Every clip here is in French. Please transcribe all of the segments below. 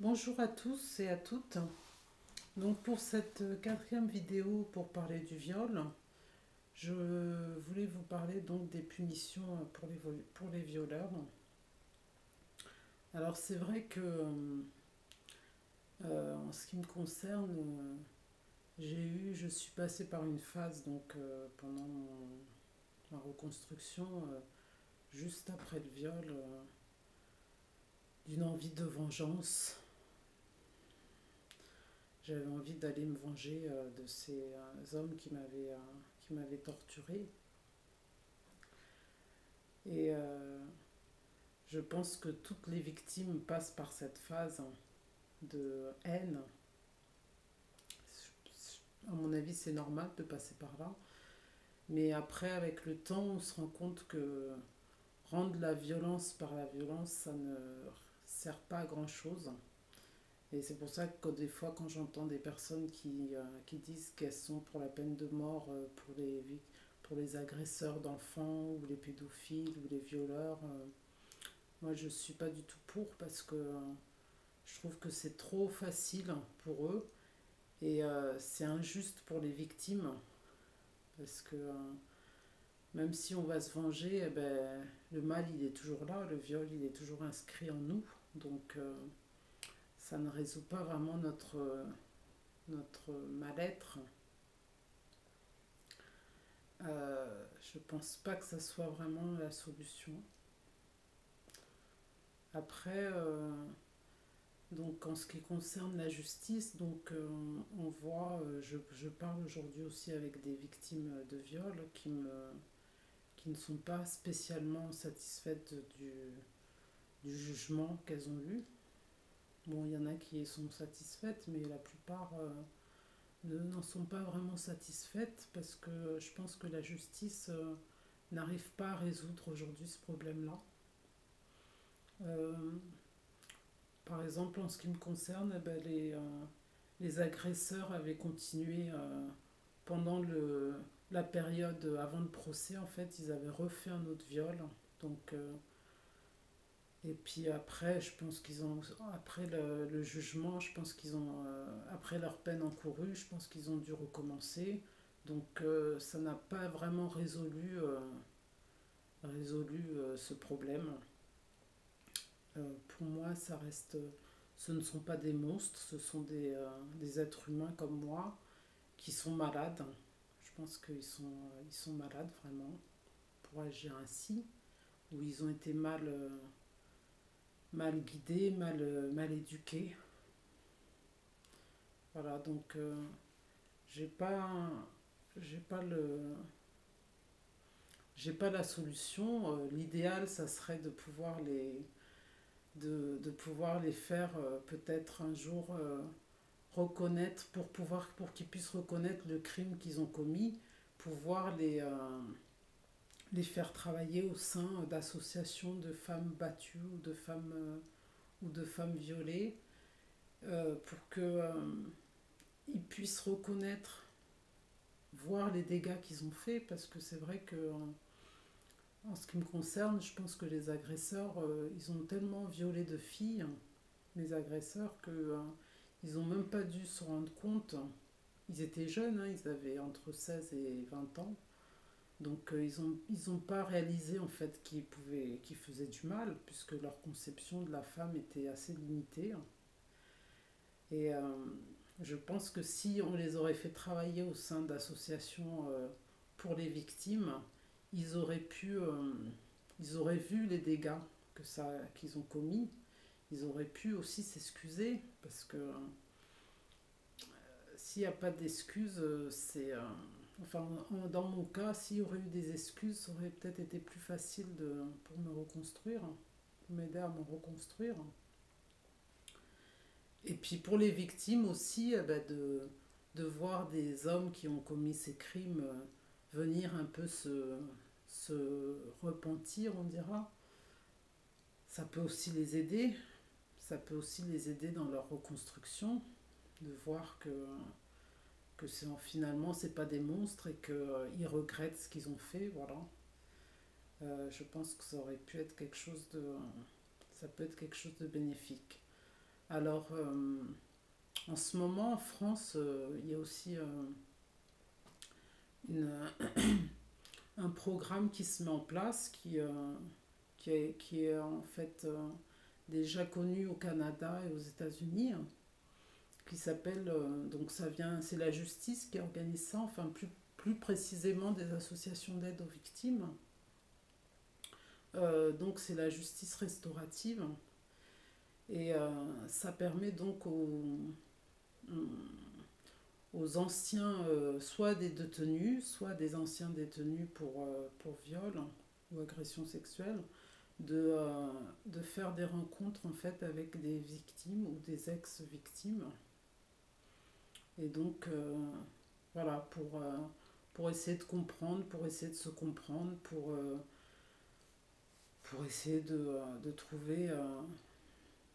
Bonjour à tous et à toutes. Donc pour cette quatrième vidéo pour parler du viol, je voulais vous parler donc des punitions pour les violeurs. Alors c'est vrai que en ce qui me concerne, je suis passée par une phase donc pendant ma reconstruction, juste après le viol, d'une envie de vengeance. J'avais envie d'aller me venger de ces hommes qui m'avaient torturée. Et je pense que toutes les victimes passent par cette phase de haine. À mon avis, c'est normal de passer par là. Mais après, avec le temps, on se rend compte que rendre la violence par la violence, ça ne sert pas à grand-chose. Et c'est pour ça que des fois, quand j'entends des personnes qui disent qu'elles sont pour la peine de mort pour les agresseurs d'enfants ou les pédophiles ou les violeurs, moi je ne suis pas du tout pour parce que je trouve que c'est trop facile pour eux et c'est injuste pour les victimes parce que même si on va se venger, eh ben, le mal il est toujours là, le viol il est toujours inscrit en nous. Donc ça ne résout pas vraiment notre mal-être. Je pense pas que ça soit vraiment la solution. Après, donc en ce qui concerne la justice, donc on voit, je parle aujourd'hui aussi avec des victimes de viol qui ne sont pas spécialement satisfaites du jugement qu'elles ont eu. Bon, il y en a qui sont satisfaites, mais la plupart n'en sont pas vraiment satisfaites parce que je pense que la justice n'arrive pas à résoudre aujourd'hui ce problème-là. Euh, Par exemple, en ce qui me concerne, eh ben, les agresseurs avaient continué pendant la période avant le procès. En fait, ils avaient refait un autre viol. Donc, et puis après, je pense qu'ils ont, après le jugement, je pense qu'ils ont, après leur peine encourue, je pense qu'ils ont dû recommencer. Donc, ça n'a pas vraiment résolu ce problème. Pour moi, ce ne sont pas des monstres, ce sont des êtres humains comme moi qui sont malades. Je pense ils sont malades vraiment pour agir ainsi, ou ils ont été mal guidés, mal éduqués. Voilà, donc j'ai pas, j'ai pas le, j'ai pas la solution. L'idéal, ça serait de pouvoir les faire peut-être un jour reconnaître, pour qu'ils puissent reconnaître le crime qu'ils ont commis, pouvoir les faire travailler au sein d'associations de femmes battues ou de femmes violées, pour qu'ils puissent reconnaître, voir les dégâts qu'ils ont faits, parce que c'est vrai que en ce qui me concerne, je pense que les agresseurs, ils ont tellement violé de filles, les agresseurs, que ils n'ont même pas dû se rendre compte. Ils étaient jeunes, hein, ils avaient entre 16 et 20 ans. Donc ils ont pas réalisé en fait qu'ils faisaient du mal, puisque leur conception de la femme était assez limitée. Et je pense que si on les aurait fait travailler au sein d'associations pour les victimes, ils auraient ils auraient vu les dégâts qu'ils ont commis. Ils auraient pu aussi s'excuser, parce que s'il n'y a pas d'excuses, enfin, dans mon cas, s'il y aurait eu des excuses, ça aurait peut-être été plus facile pour me reconstruire, pour m'aider à me reconstruire. Et puis pour les victimes aussi, de voir des hommes qui ont commis ces crimes venir un peu se repentir, on dira, ça peut aussi les aider. Ça peut aussi les aider dans leur reconstruction, de voir que finalement c'est pas des monstres et qu'ils regrettent ce qu'ils ont fait, voilà. Je pense que ça aurait pu être quelque chose de ça peut être quelque chose de bénéfique. Alors, en ce moment, en France, il y a aussi une, un programme qui se met en place qui est en fait déjà connu au Canada et aux États-Unis, hein, qui s'appelle, donc ça vient, c'est la justice qui organise ça, enfin plus précisément des associations d'aide aux victimes. Donc c'est la justice restaurative et ça permet donc aux anciens, soit des détenus, soit des anciens détenus pour viol ou agression sexuelle, de faire des rencontres en fait avec des victimes ou des ex-victimes. Et donc, voilà, pour essayer de comprendre, pour essayer de se comprendre, pour essayer de trouver,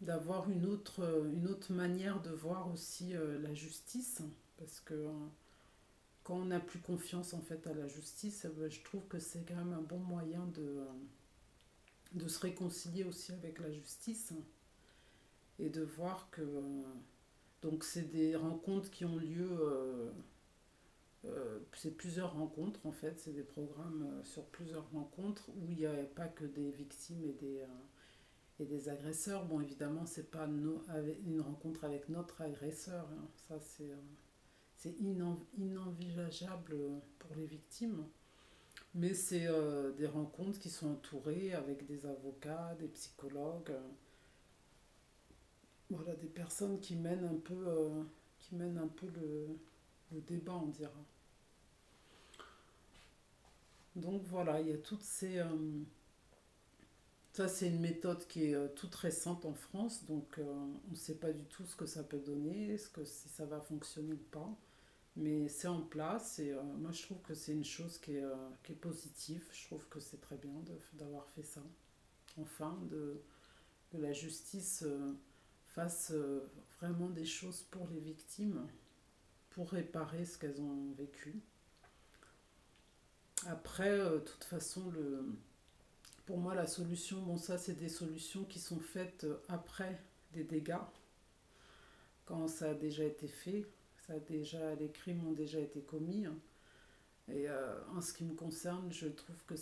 d'avoir une autre manière de voir aussi la justice. Parce que quand on n'a plus confiance en fait à la justice, je trouve que c'est quand même un bon moyen de se réconcilier aussi avec la justice et de voir que donc c'est des rencontres qui ont lieu, c'est plusieurs rencontres en fait, c'est des programmes sur plusieurs rencontres où il n'y a pas que des victimes et des agresseurs. Bon, évidemment, c'est pas une rencontre avec notre agresseur, hein. Ça c'est inenvisageable pour les victimes. Mais c'est des rencontres qui sont entourées avec des avocats, des psychologues, voilà, des personnes qui mènent un peu le débat, on dira. Donc voilà, il y a toutes ces... ça, c'est une méthode qui est toute récente en France, donc on ne sait pas du tout ce que ça peut donner, si ça va fonctionner ou pas. Mais c'est en place et moi je trouve que c'est une chose qui est positive. Je trouve que c'est très bien d'avoir fait ça. Enfin, que la justice fasse vraiment des choses pour les victimes, pour réparer ce qu'elles ont vécu. Après, de toute façon, pour moi, la solution, bon, ça, c'est des solutions qui sont faites après des dégâts, quand ça a déjà été fait, les crimes ont déjà été commis. Et en ce qui me concerne, je trouve que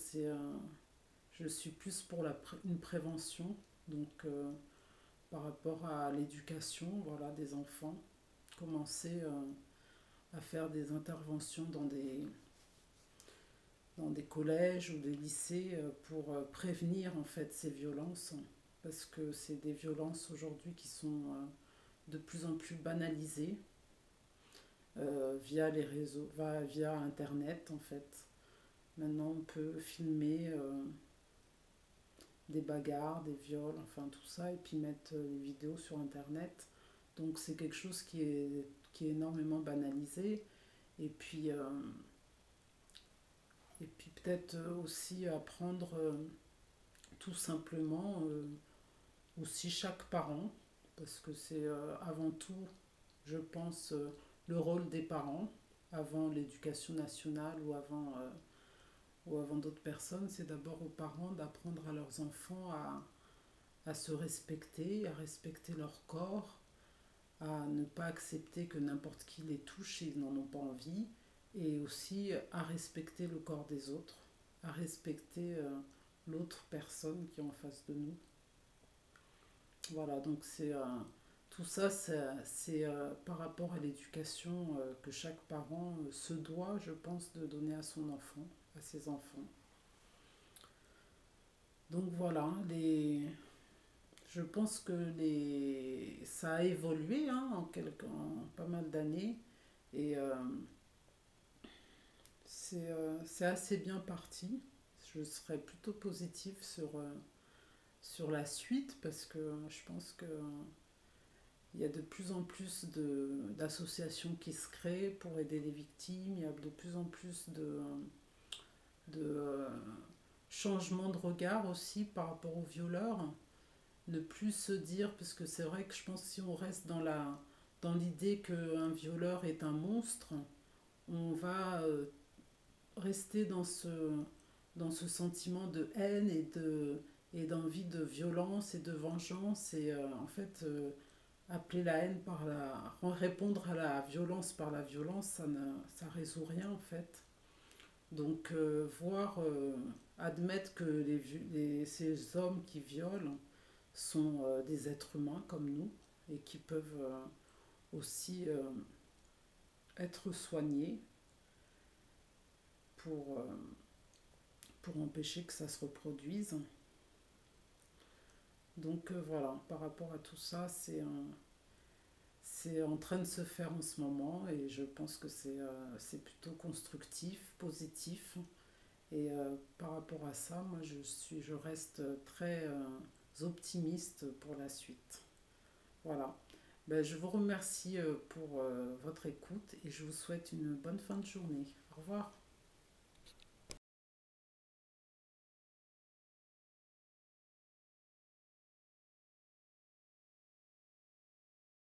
je suis plus pour une prévention, donc par rapport à l'éducation, voilà, des enfants, commencer à faire des interventions dans des collèges ou des lycées pour prévenir en fait ces violences, parce que c'est des violences aujourd'hui qui sont de plus en plus banalisées via les réseaux, via Internet en fait. Maintenant, on peut filmer des bagarres, des viols, enfin tout ça, et puis mettre les vidéos sur Internet. Donc c'est quelque chose qui est énormément banalisé. Et puis, euh, et puis peut-être aussi apprendre tout simplement aussi chaque parent, parce que c'est avant tout, je pense, le rôle des parents, avant l'éducation nationale ou avant d'autres personnes, c'est d'abord aux parents d'apprendre à leurs enfants à se respecter, à respecter leur corps, à ne pas accepter que n'importe qui les touche s'ils n'en ont pas envie, et aussi à respecter le corps des autres, à respecter l'autre personne qui est en face de nous. Voilà, donc tout ça, c'est par rapport à l'éducation que chaque parent se doit, je pense, de donner à son enfant, à ses enfants. Donc voilà, je pense que ça a évolué hein, en pas mal d'années et c'est assez bien parti. Je serais plutôt positive sur la suite parce que je pense que il y a de plus en plus d'associations qui se créent pour aider les victimes. Il y a de plus en plus de changements de regard aussi par rapport aux violeurs. Ne plus se dire, parce que c'est vrai que je pense que si on reste dans l'idée qu'un violeur est un monstre, on va rester dans ce sentiment de haine et d'envie de violence et de vengeance. Et en fait, appeler la haine par la... répondre à la violence par la violence, ça résout rien en fait. Donc admettre que ces hommes qui violent sont des êtres humains comme nous et qui peuvent aussi être soignés pour, pour empêcher que ça se reproduise. Donc voilà, par rapport à tout ça, c'est en train de se faire en ce moment et je pense que c'est plutôt constructif, positif. Et par rapport à ça, moi je reste très optimiste pour la suite. Voilà. Ben, je vous remercie pour votre écoute et je vous souhaite une bonne fin de journée. Au revoir.